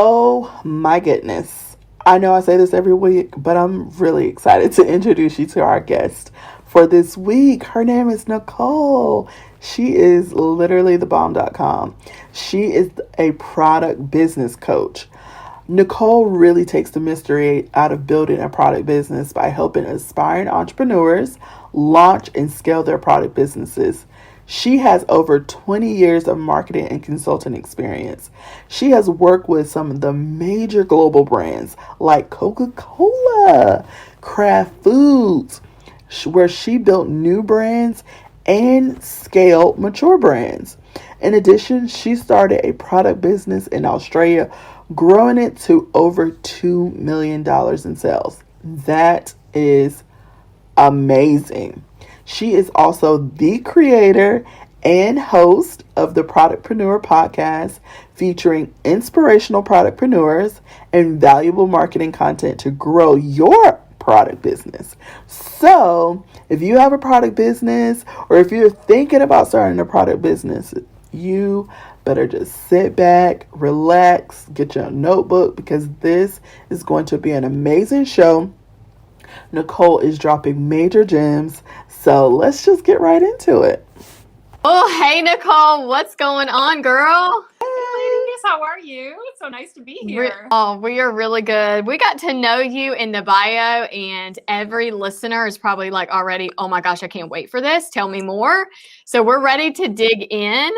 Oh my goodness. I know I say this every week, but I'm really excited to introduce you to our guest for this week. Her name is Nicole. She is literally the bomb.com. She is a product business coach. Nicole really takes the mystery out of building a product business by helping aspiring entrepreneurs launch and scale their product businesses. She has over 20 years of marketing and consulting experience. She has worked with some of the major global brands like Coca-Cola, Kraft Foods, where she built new brands and scaled mature brands. In addition, she started a product business in Australia, growing it to over $2 million in sales. That is amazing. She is also the creator and host of the Productpreneur podcast, featuring inspirational productpreneurs and valuable marketing content to grow your product business. So, if you have a product business or if you're thinking about starting a product business, you better just sit back, relax, get your notebook, because this is going to be an amazing show. Nicole is dropping major gems, so let's just get right into it. Oh, hey, Nicole. What's going on, girl? Ladies, how are you? It's so nice to be here. We are really good. We got to know you in the bio, and every listener is probably like already, oh my gosh, I can't wait for this. Tell me more. So we're ready to dig in.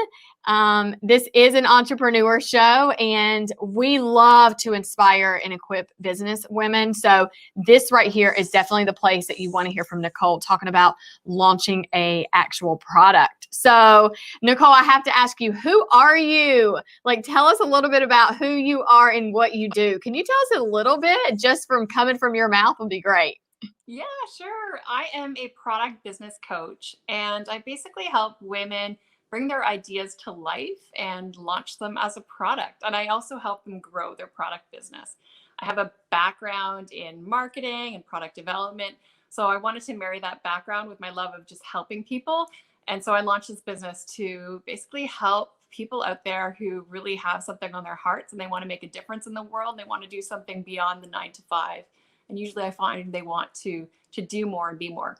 This is an entrepreneur show, and we love to inspire and equip business women. So this right here is definitely the place that you want to hear from Nicole talking about launching a actual product. So Nicole, I have to ask you, who are you? Like, tell us a little bit about who you are and what you do. Can you tell us a little bit, just from coming from your mouth would be great. Yeah, sure. I am a product business coach, and I basically help women bring their ideas to life and launch them as a product. And I also help them grow their product business. I have a background in marketing and product development. So I wanted to marry that background with my love of just helping people. And so I launched this business to basically help people out there who really have something on their hearts and they want to make a difference in the world. They want to do something beyond the 9 to 5. And usually I find they want to do more and be more.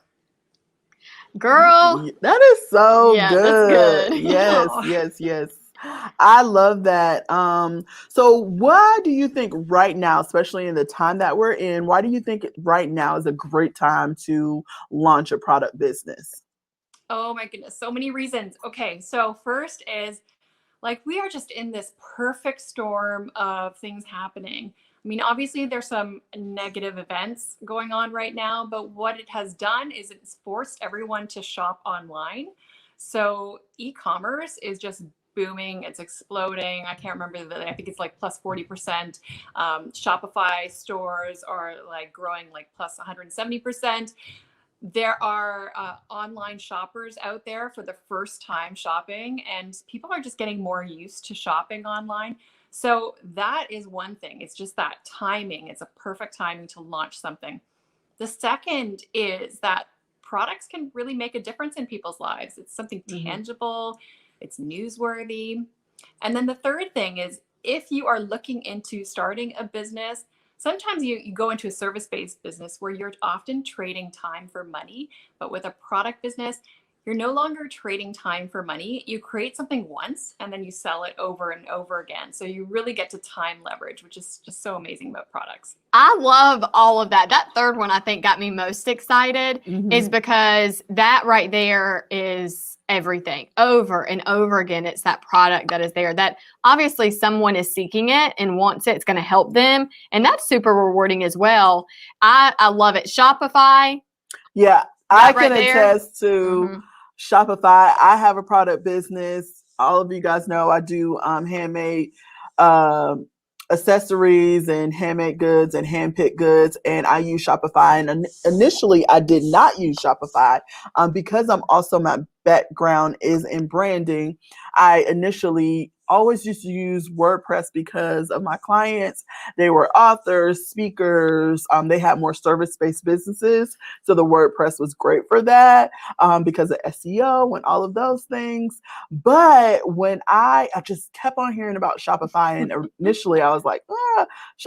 Girl, that is so good. That's good. Yes. I love that. So why do you think right now, especially in the time that we're in, why do you think right now is a great time to launch a product business? Oh my goodness, so many reasons. Okay, so first is like we are just in this perfect storm of things happening. I mean, obviously there's some negative events going on right now, but what it has done is it's forced everyone to shop online. So e-commerce is just booming. It's exploding. I can't remember I think it's like plus 40%. Shopify stores are like growing like plus 170%. There are online shoppers out there for the first time shopping, and people are just getting more used to shopping online. So that is one thing. It's just that timing. It's a perfect timing to launch something. The second is that products can really make a difference in people's lives. It's something tangible, it's newsworthy. And then the third thing is if you are looking into starting a business, sometimes you go into a service-based business where you're often trading time for money, but with a product business, you're no longer trading time for money. You create something once and then you sell it over and over again. So you really get to time leverage, which is just so amazing about products. I love all of that. That third one I think got me most excited is because that right there is everything over and over again. It's that product that is there that obviously someone is seeking it and wants it. It's going to help them. And that's super rewarding as well. I love it. Shopify. Yeah, I can attest to Shopify. I have a product business. All of you guys know I do handmade accessories and handmade goods and hand-picked goods, and I use Shopify. And initially, I did not use Shopify because I'm also, my background is in branding. I initially always used to use WordPress because of my clients. They were authors, speakers. They had more service-based businesses. So the WordPress was great for that because of SEO and all of those things. But when I just kept on hearing about Shopify, and initially I was like,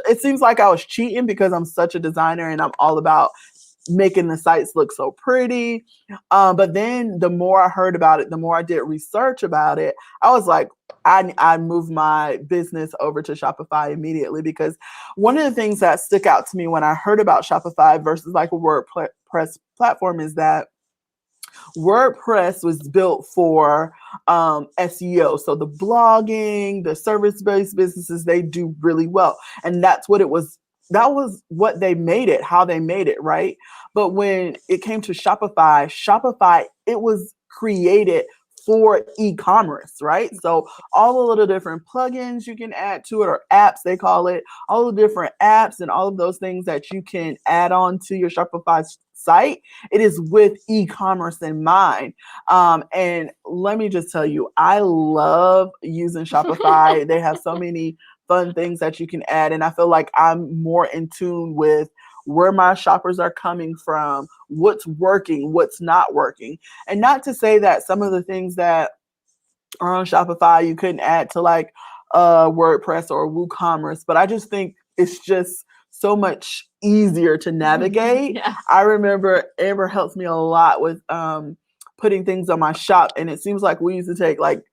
it seems like I was cheating because I'm such a designer and I'm all about making the sites look so pretty. But then the more I heard about it, the more I did research about it, I was like, I moved my business over to Shopify immediately, because one of the things that stuck out to me when I heard about Shopify versus like a WordPress platform is that WordPress was built for SEO. So the blogging, the service-based businesses, they do really well. And that's what it was. That was what they made it, how they made it, right? But when it came to Shopify, it was created for e-commerce, right? So all the little different plugins you can add to it, or apps they call it, all the different apps and all of those things that you can add on to your Shopify site, it is with e-commerce in mind. And let me just tell you, I love using Shopify. They have so many fun things that you can add. And I feel like I'm more in tune with where my shoppers are coming from, what's working, what's not working. And not to say that some of the things that are on Shopify you couldn't add to like WordPress or WooCommerce, but I just think it's just so much easier to navigate. Yeah. I remember Amber helps me a lot with putting things on my shop, and it seems like we used to take like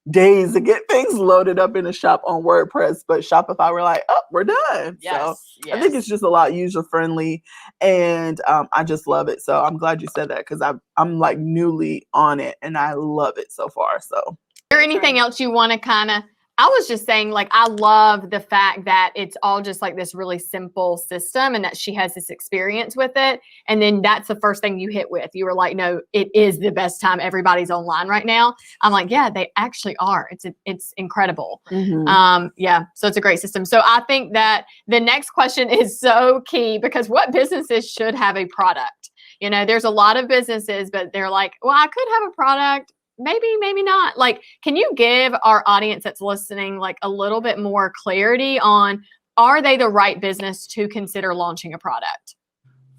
days to get things loaded up in the shop on WordPress, but Shopify, we're like, oh, we're done. Yes, so I think it's just a lot user friendly, and I just love it. So I'm glad you said that, because I'm like newly on it and I love it so far. So is there anything else you want to kind of, I was just saying, like, I love the fact that it's all just like this really simple system and that she has this experience with it. And then that's the first thing you hit with. You were like, no, it is the best time. Everybody's online right now. I'm like, yeah, they actually are. It's incredible. Yeah. So it's a great system. So I think that the next question is so key, because what businesses should have a product? You know, there's a lot of businesses, but they're like, well, I could have a product. Maybe not. Like, can you give our audience that's listening like a little bit more clarity on, are they the right business to consider launching a product?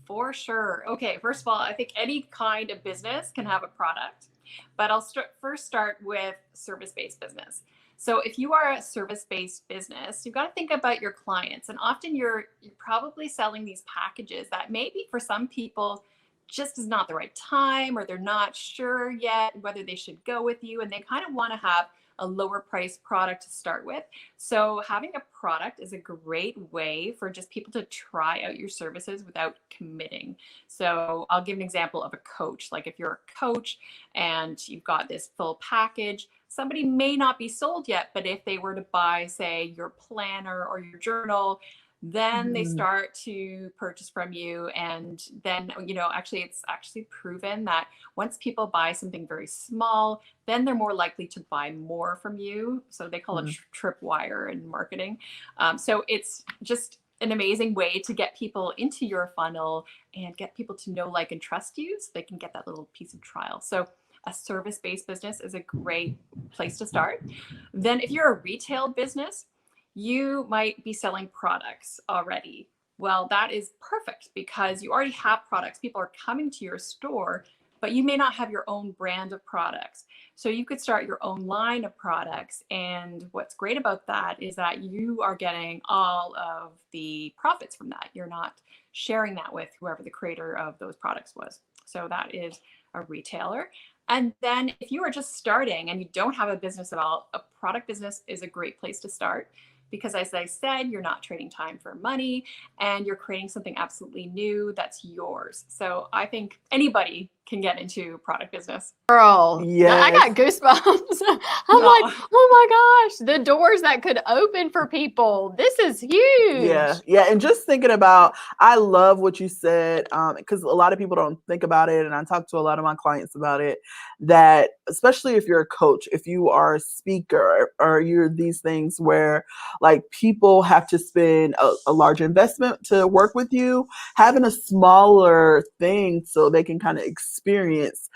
For sure. Okay, first of all, I think any kind of business can have a product, but I'll first start with service-based business. So if you are a service-based business, you've got to think about your clients, and often you're probably selling these packages that maybe for some people just is not the right time, or they're not sure yet whether they should go with you, and they kind of want to have a lower price product to start with. So having a product is a great way for just people to try out your services without committing. So I'll give an example of a coach. Like if you're a coach and you've got this full package, somebody may not be sold yet, but if they were to buy, say, your planner or your journal, then they start to purchase from you. And then, you know, it's actually proven that once people buy something very small, then they're more likely to buy more from you. So they call it tripwire in marketing. So it's just an amazing way to get people into your funnel and get people to know, like, and trust you, so they can get that little piece of trial. So a service-based business is a great place to start. Then if you're a retail business, you might be selling products already. Well, that is perfect, because you already have products. People are coming to your store, but you may not have your own brand of products. So you could start your own line of products. And what's great about that is that you are getting all of the profits from that. You're not sharing that with whoever the creator of those products was. So that is a retailer. And then if you are just starting and you don't have a business at all, a product business is a great place to start, because as I said, you're not trading time for money, and you're creating something absolutely new that's yours. So I think anybody can get into product business. Girl, Yes. I got goosebumps. I'm like, oh my gosh, the doors that could open for people. This is huge. Yeah. And just thinking about, I love what you said, because a lot of people don't think about it, and I talk to a lot of my clients about it, that especially if you're a coach, if you are a speaker, or you're these things where, like people have to spend a large investment to work with you. Having a smaller thing so they can kind of experience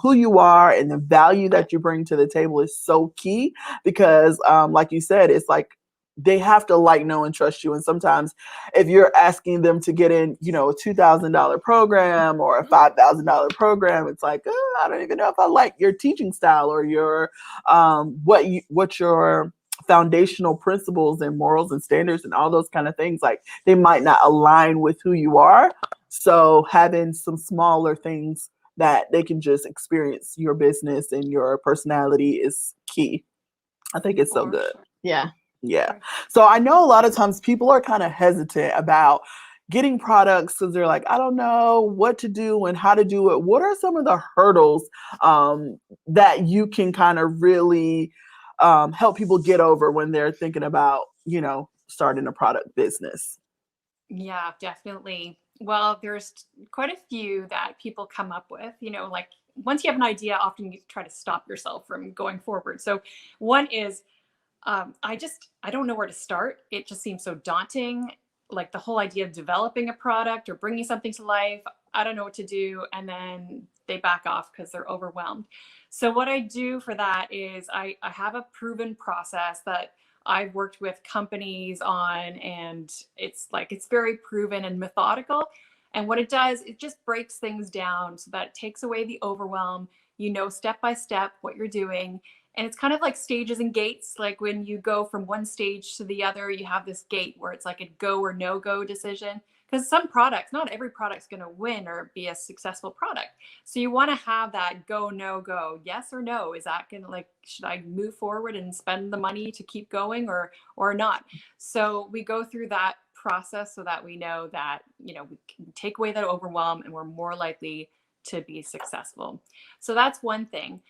who you are and the value that you bring to the table is so key because like you said, it's like they have to like, know, and trust you. And sometimes if you're asking them to get in, you know, a $2,000 program or a $5,000 program, it's like, oh, I don't even know if I like your teaching style or your what your foundational principles and morals and standards and all those kind of things. Like they might not align with who you are. So having some smaller things that they can just experience your business and your personality is key. I think it's so good. Yeah. Yeah. So I know a lot of times people are kind of hesitant about getting products because they're like, I don't know what to do and how to do it. What are some of the hurdles that you can kind of really help people get over when they're thinking about, you know, starting a product business? Yeah, definitely. Well, there's quite a few that people come up with, you know, like once you have an idea, often you try to stop yourself from going forward. So one is, I don't know where to start. It just seems so daunting. Like the whole idea of developing a product or bringing something to life, I don't know what to do. And then they back off because they're overwhelmed. So what I do for that is I have a proven process that I've worked with companies on, and it's very proven and methodical. And what it does, it just breaks things down so that it takes away the overwhelm. You know, step by step what you're doing. And it's kind of like stages and gates. Like when you go from one stage to the other, you have this gate where it's like a go or no go decision. Because some products, not every product's going to win or be a successful product. So you want to have that go, no go, yes or no. Is that going to, like, should I move forward and spend the money to keep going or not? So we go through that process so that we know that, you know, we can take away that overwhelm and we're more likely to be successful. So that's one thing.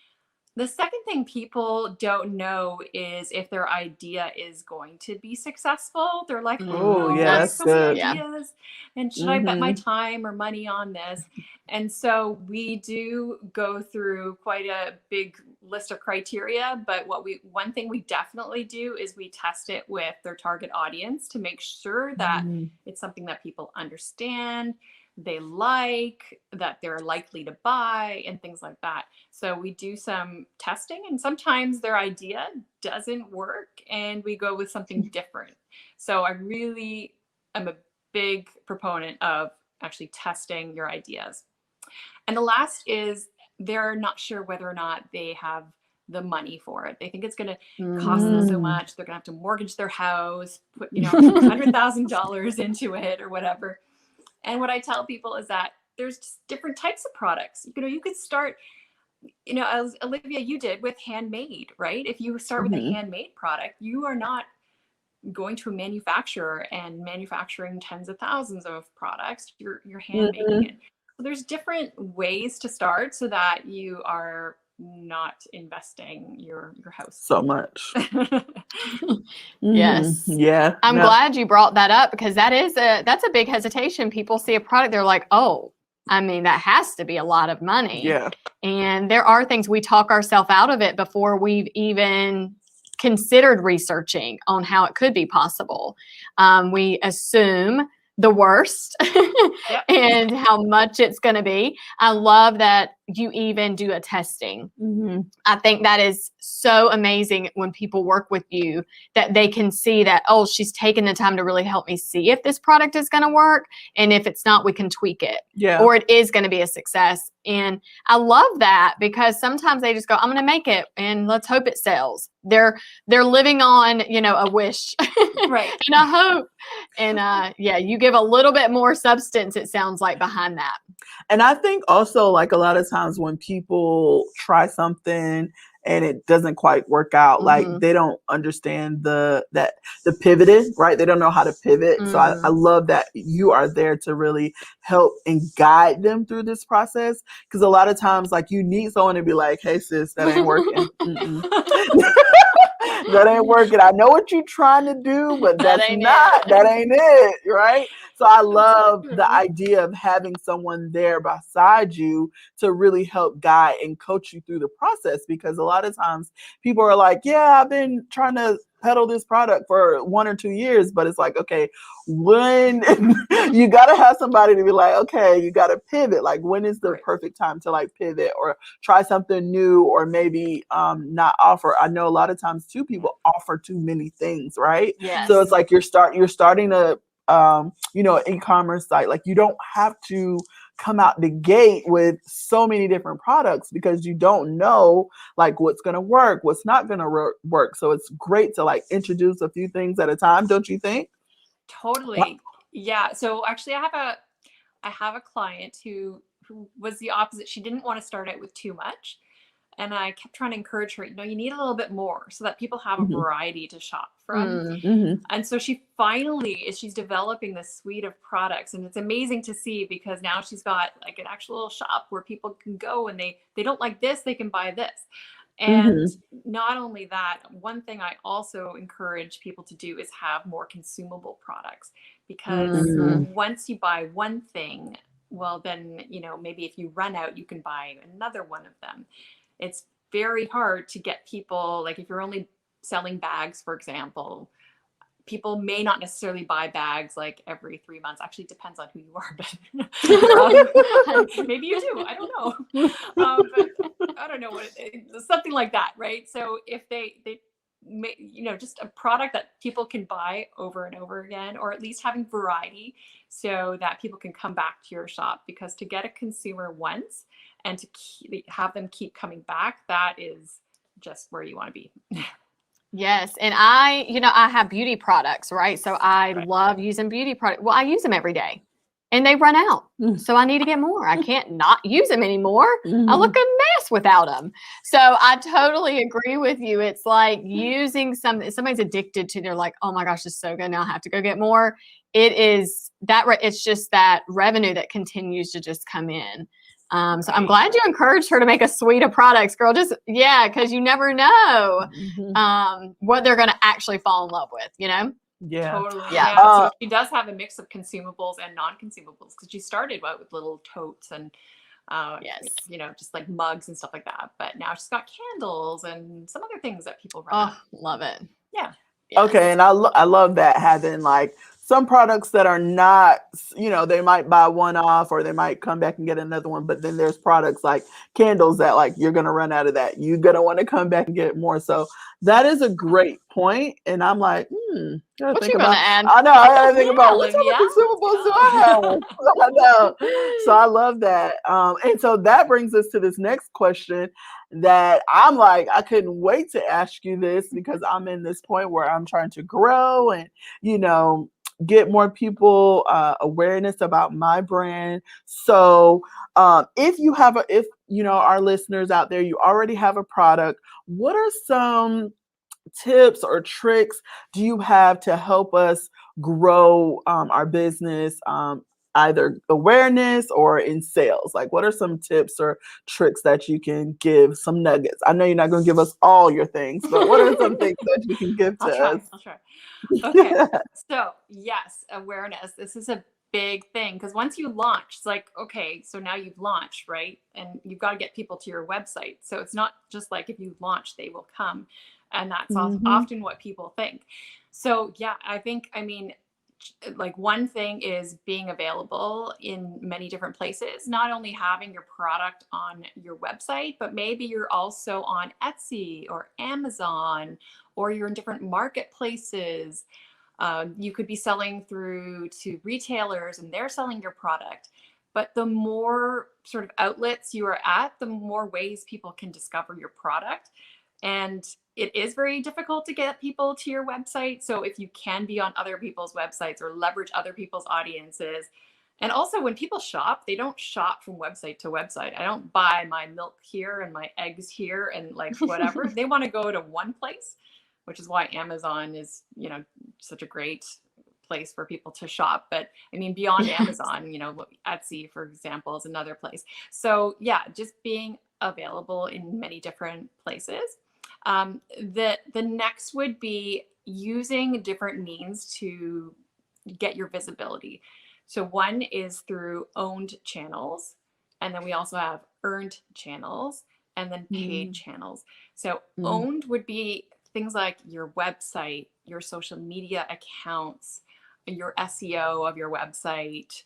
The second thing people don't know is if their idea is going to be successful. They're like, Oh, oh, yeah, I have that's so many good. ideas. And should I bet my time or money on this? And so we do go through quite a big list of criteria. But one thing we definitely do is we test it with their target audience to make sure that it's something that people understand, they like, that they're likely to buy, and things like that. So we do some testing, and sometimes their idea doesn't work and we go with something different. So I really am a big proponent of actually testing your ideas. And the last is they're not sure whether or not they have the money for it. They think it's going to cost them so much. They're going to have to mortgage their house, put, you know, $100,000 into it or whatever. And what I tell people is that there's just different types of products. You know, you could start, you know, as Olivia, you did with handmade, right? If you start with a handmade product, you are not going to a manufacturer and manufacturing tens of thousands of products. You're hand making it. So there's different ways to start so that you are not investing your house so much. Yes. Yeah. I'm glad you brought that up because that's a big hesitation. People see a product, they're like, oh, I mean, that has to be a lot of money. Yeah. And there are things we talk ourselves out of it before we've even considered researching on how it could be possible. We assume the worst and how much it's going to be. I love that you even do a testing. I think that is so amazing when people work with you that they can see that, oh, she's taken the time to really help me see if this product is going to work. And if it's not, we can tweak it. Or it is going to be a success. And I love that because sometimes they just go, I'm going to make it and let's hope it sells. They're living on, you know, a wish right. and a hope. And you give a little bit more substance, it sounds like, behind that. And I think also, like, a lot of times when people try something and it doesn't quite work out, like they don't understand the pivoting, right? They don't know how to pivot. So I love that you are there to really help and guide them through this process. Because a lot of times, like, you need someone to be like, hey, sis, that ain't working. That ain't working. I know what you're trying to do, but that ain't it, right? So I love the idea of having someone there beside you to really help guide and coach you through the process, because a lot of times people are like, yeah, I've been trying to peddle this product for 1 or 2 years, but it's like, okay, when you got to have somebody to be like, okay, you got to pivot. Like, when is the perfect time to like pivot or try something new, or maybe not offer? I know a lot of times too, people offer too many things, right? Yes. So it's like you're starting to e-commerce site. Like, you don't have to come out the gate with so many different products, because you don't know like what's going to work, what's not going to work. So it's great to like introduce a few things at a time, don't you think? Totally. Yeah. So actually I have a client who was the opposite. She didn't want to start out with too much. And I kept trying to encourage her, you need a little bit more so that people have a variety to shop from. And so she's developing this suite of products, and it's amazing to see, because now she's got like an actual shop where people can go, and they don't like this, they can buy this. And not only that, one thing I also encourage people to do is have more consumable products, because once you buy one thing, well, then, maybe if you run out, you can buy another one of them. It's very hard to get people, like if you're only selling bags, for example, people may not necessarily buy bags like every 3 months. Actually, it depends on who you are, but maybe you do. I don't know. But I don't know something like that, right? So if they just a product that people can buy over and over again, or at least having variety so that people can come back to your shop, because to get a consumer once and to have them keep coming back, that is just where you want to be. Yes. And I have beauty products, right? So I love using beauty products. Well, I use them every day and they run out. So I need to get more. I can't not use them anymore. I look a mess without them. So I totally agree with you. It's like using somebody's addicted to, they're like, oh my gosh, it's so good. Now I have to go get more. It's just that revenue that continues to just come in. So I'm glad you encouraged her to make a suite of products, girl. Because you never know what they're going to actually fall in love with, Yeah. Totally. Yeah. So she does have a mix of consumables and non-consumables, because she started with little totes and, just like mugs and stuff like that. But now she's got candles and some other things that people run. Oh, love it. Yeah. Yes. Okay. And I love that, having like some products that are not, they might buy one off, or they might come back and get another one. But then there's products like candles that like you're going to run out of that. You're going to want to come back and get more. So that is a great point. And I'm like, what you going to add? I know. I got to think about what other consumables do I have? I know. So I love that. And so that brings us to this next question that I'm like, I couldn't wait to ask you this, because I'm in this point where I'm trying to grow and, get more people awareness about my brand. So if our listeners out there, you already have a product, what are some tips or tricks do you have to help us grow our business, either awareness or in sales? Like, what are some tips or tricks that you can give, some nuggets? I know you're not going to give us all your things, but what are some things that you can give to us? I'll try. Okay. So yes, awareness. This is a big thing, because once you launch, it's like, okay, so now you've launched, right? And you've got to get people to your website. So it's not just like if you launch, they will come. And that's often what people think. So yeah, like one thing is being available in many different places, not only having your product on your website, but maybe you're also on Etsy or Amazon, or you're in different marketplaces. You could be selling through to retailers and they're selling your product. But the more sort of outlets you are at, the more ways people can discover your product. And it is very difficult to get people to your website. So if you can be on other people's websites or leverage other people's audiences. And also when people shop, they don't shop from website to website. I don't buy my milk here and my eggs here and like whatever. They want to go to one place, which is why Amazon is, such a great place for people to shop. But I mean, beyond Amazon, Etsy, for example, is another place. So yeah, just being available in many different places. The next would be using different means to get your visibility. So one is through owned channels, and then we also have earned channels, and then paid channels. So owned would be things like your website, your social media accounts, your SEO of your website,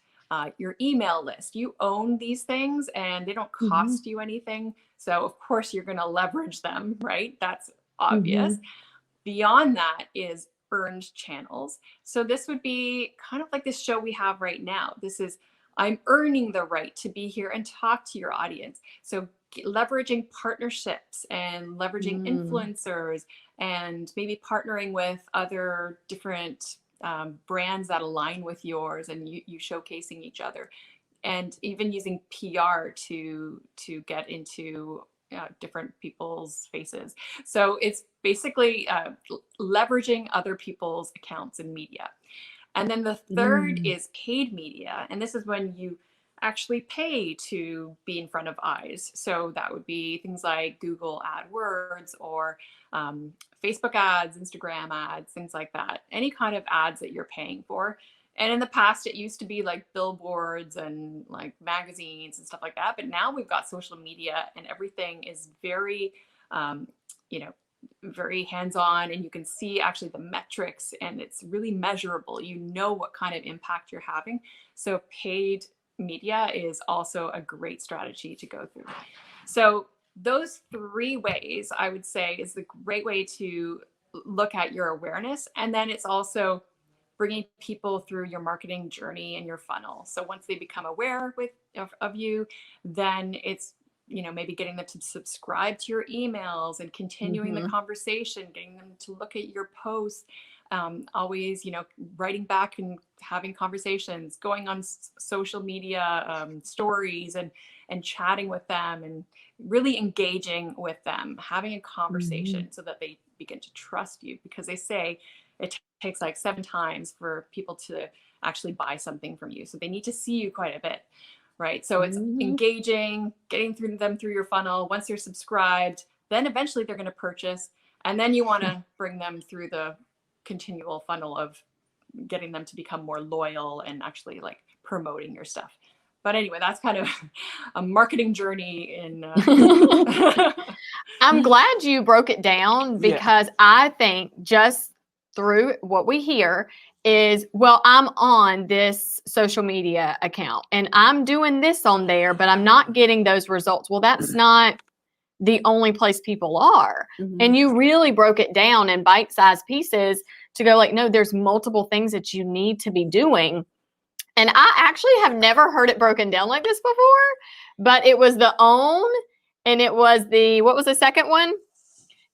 your email list. You own these things and they don't cost you anything. So of course you're going to leverage them, right? That's obvious. Beyond that is earned channels. So this would be kind of like this show we have right now. This is, I'm earning the right to be here and talk to your audience. So leveraging partnerships and leveraging influencers and maybe partnering with other different brands that align with yours, and you showcasing each other, and even using PR to get into different people's faces. So it's basically leveraging other people's accounts and media. And then the third is paid media. And this is when you actually pay to be in front of eyes. So that would be things like Google AdWords or Facebook ads, Instagram ads, things like that. Any kind of ads that you're paying for. And in the past, it used to be like billboards and like magazines and stuff like that. But now we've got social media and everything is very, very hands-on, and you can see actually the metrics and it's really measurable. You know what kind of impact you're having. So paid media is also a great strategy to go through. So those three ways, I would say, is the great way to look at your awareness. And then it's also bringing people through your marketing journey and your funnel. So once they become aware of you, then it's, maybe getting them to subscribe to your emails and continuing the conversation, getting them to look at your posts, always, writing back and having conversations, going on social media stories and chatting with them and really engaging with them, having a conversation so that they begin to trust you, because they say it takes like 7 times for people to actually buy something from you. So they need to see you quite a bit, right? So it's engaging, getting them through your funnel. Once they're subscribed, then eventually they're going to purchase. And then you want to bring them through the continual funnel of getting them to become more loyal and actually like promoting your stuff. But anyway, that's kind of a marketing journey in. I'm glad you broke it down, because I think just through what we hear is, well, I'm on this social media account and I'm doing this on there, but I'm not getting those results. Well, that's not the only place people are. And you really broke it down in bite-sized pieces to go like, no, there's multiple things that you need to be doing. And I actually have never heard it broken down like this before, but it was the own, and it was what was the second one?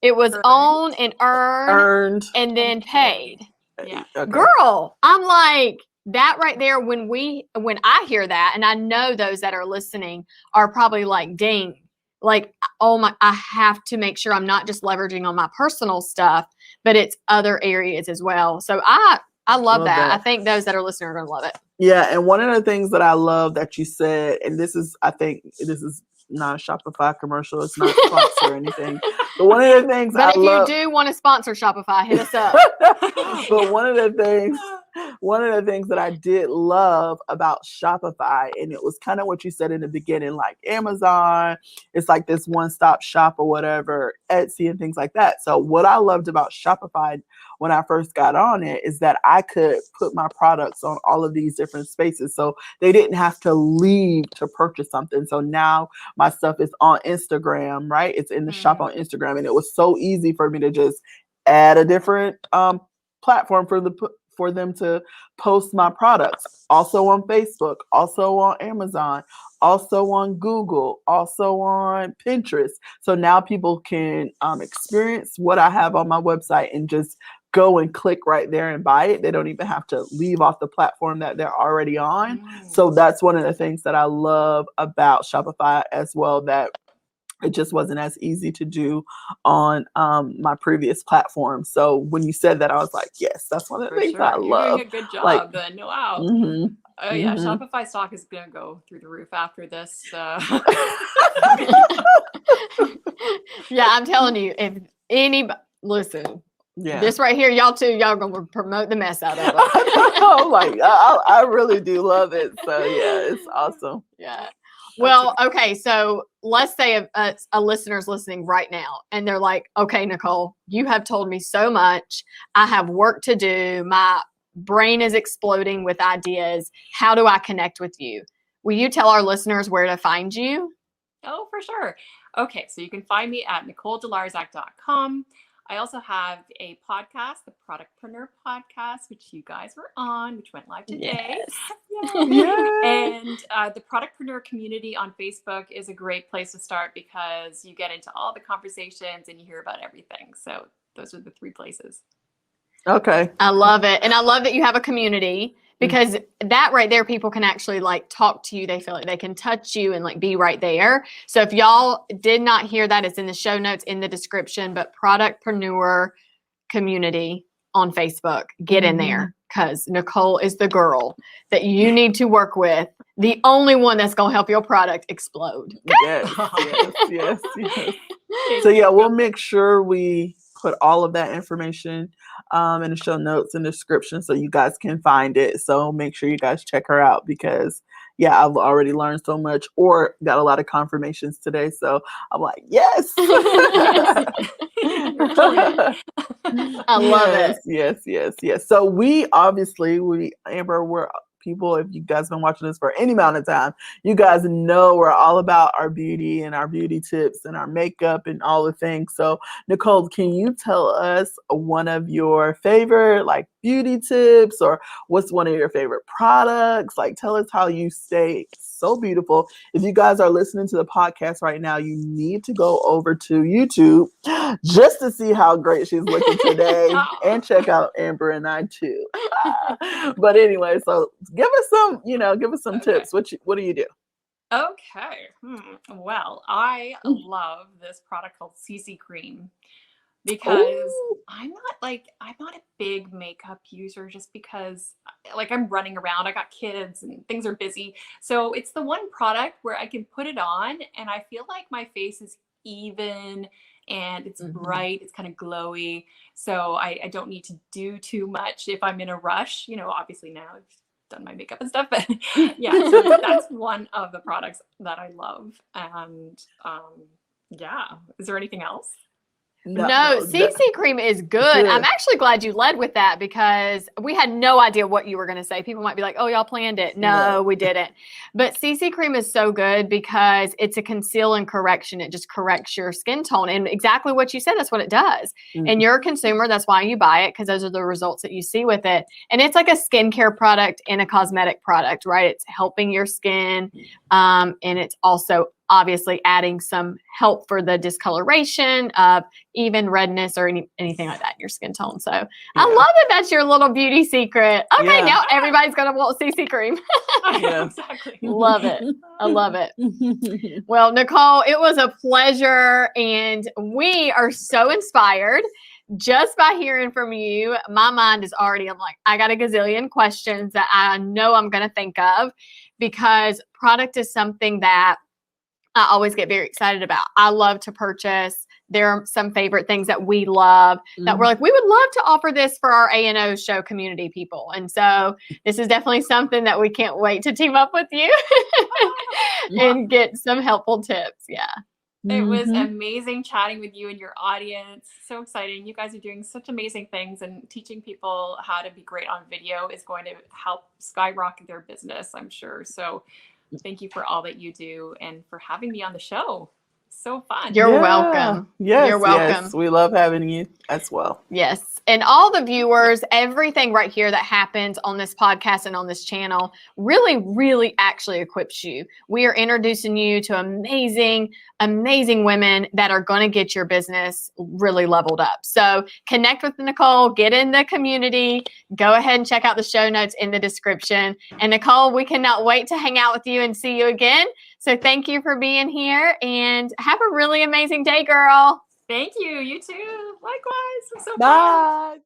It was own and earned and then paid. Yeah. Okay. Girl, I'm like, that right there, when I hear that, and I know those that are listening are probably like, dang, like, oh my, I have to make sure I'm not just leveraging on my personal stuff, but it's other areas as well. So I love that. I think those that are listening are going to love it. Yeah. And one of the things that I love that you said, and I think this is not a Shopify commercial, it's not a sponsor or anything. But one of the things But if you do want to sponsor Shopify, hit us up. But one of the things that I did love about Shopify, and it was kind of what you said in the beginning, like Amazon, it's like this one-stop shop or whatever, Etsy and things like that. So what I loved about Shopify when I first got on it is that I could put my products on all of these different spaces. So they didn't have to leave to purchase something. So now my stuff is on Instagram, right? It's in the shop on Instagram. And it was so easy for me to just add a different platform for them to post my products. Also on Facebook, also on Amazon, also on Google, also on Pinterest. So now people can experience what I have on my website and just go and click right there and buy it. They don't even have to leave off the platform that they're already on. So that's one of the things that I love about Shopify as well, that it just wasn't as easy to do on my previous platform. So when you said that, I was like, yes, that's one of the things I love. You're doing a good job then. Wow. Oh yeah, Shopify stock is going to go through the roof after this. Yeah, I'm telling you, if anybody, listen, this right here, y'all going to promote the mess out of it. I know, like, I really do love it. So yeah, it's awesome. Yeah. Well, okay. So let's say a listener's listening right now and they're like, okay, Nicole, you have told me so much. I have work to do. My brain is exploding with ideas. How do I connect with you? Will you tell our listeners where to find you? Oh, for sure. Okay, so you can find me at NicoleDeLarzac.com. I also have a podcast, the Productpreneur Podcast, which you guys were on, which went live today. Yes. Yay. And the Productpreneur community on Facebook is a great place to start because you get into all the conversations and you hear about everything. So those are the 3 places. Okay. I love it. And I love that you have a community because that right there, people can actually like talk to you. They feel like they can touch you and like be right there. So if y'all did not hear that, it's in the show notes in the description, but Productpreneur community on Facebook, get in there because Nicole is the girl that you need to work with. The only one that's going to help your product explode. Yes. So yeah, we'll make sure we put all of that information in the show notes and description so you guys can find it. So make sure you guys check her out because yeah, I've already learned so much or got a lot of confirmations today. So I'm like, yes. I love it. Yes. So we obviously, Amber, we're people, if you guys been watching this for any amount of time, you guys know we're all about our beauty and our beauty tips and our makeup and all the things. So Nicole, can you tell us one of your favorite like beauty tips or what's one of your favorite products? Like tell us how you stay so beautiful. If you guys are listening to the podcast right now, you need to go over to YouTube just to see how great she's looking today and check out Amber and I too. But anyway, so give us some tips. What do you do? Okay. Well, I love this product called CC Cream because I'm not a big makeup user just because like I'm running around, I got kids and things are busy. So it's the one product where I can put it on and I feel like my face is even and it's bright, it's kind of glowy. So I don't need to do too much if I'm in a rush, obviously now I've done my makeup and stuff, but yeah, so that's one of the products that I love. And yeah, is there anything else? No, CC Cream is good. I'm actually glad you led with that because we had no idea what you were going to say. People might be like, oh, y'all planned it. No, we didn't. But CC Cream is so good because it's a conceal and correction. It just corrects your skin tone. And exactly what you said, that's what it does. And you're a consumer. That's why you buy it because those are the results that you see with it. And it's like a skincare product and a cosmetic product, right? It's helping your skin. And it's also obviously adding some help for the discoloration of even redness or anything like that in your skin tone. So I love that that's your little beauty secret. Okay, now everybody's going to want CC Cream. Exactly. Love it. I love it. Well, Nicole, it was a pleasure. And we are so inspired just by hearing from you. My mind is already, I'm like, I got a gazillion questions that I know I'm going to think of because product is something that I always get very excited about. I love to purchase. There are some favorite things that we love that we're like, we would love to offer this for our A&O show community people. And so this is definitely something that we can't wait to team up with you and get some helpful tips. Yeah. It was amazing chatting with you and your audience. So exciting. You guys are doing such amazing things and teaching people how to be great on video is going to help skyrocket their business, I'm sure. So thank you for all that you do and for having me on the show. So fun. You're welcome. Yes, you're welcome. Yes, we love having you as well. Yes. And all the viewers, everything right here that happens on this podcast and on this channel really, really actually equips you. We are introducing you to amazing, amazing women that are going to get your business really leveled up. So connect with Nicole, get in the community, go ahead and check out the show notes in the description. And Nicole, we cannot wait to hang out with you and see you again. So thank you for being here and have a really amazing day, girl. Thank you. You too. Likewise. So bye.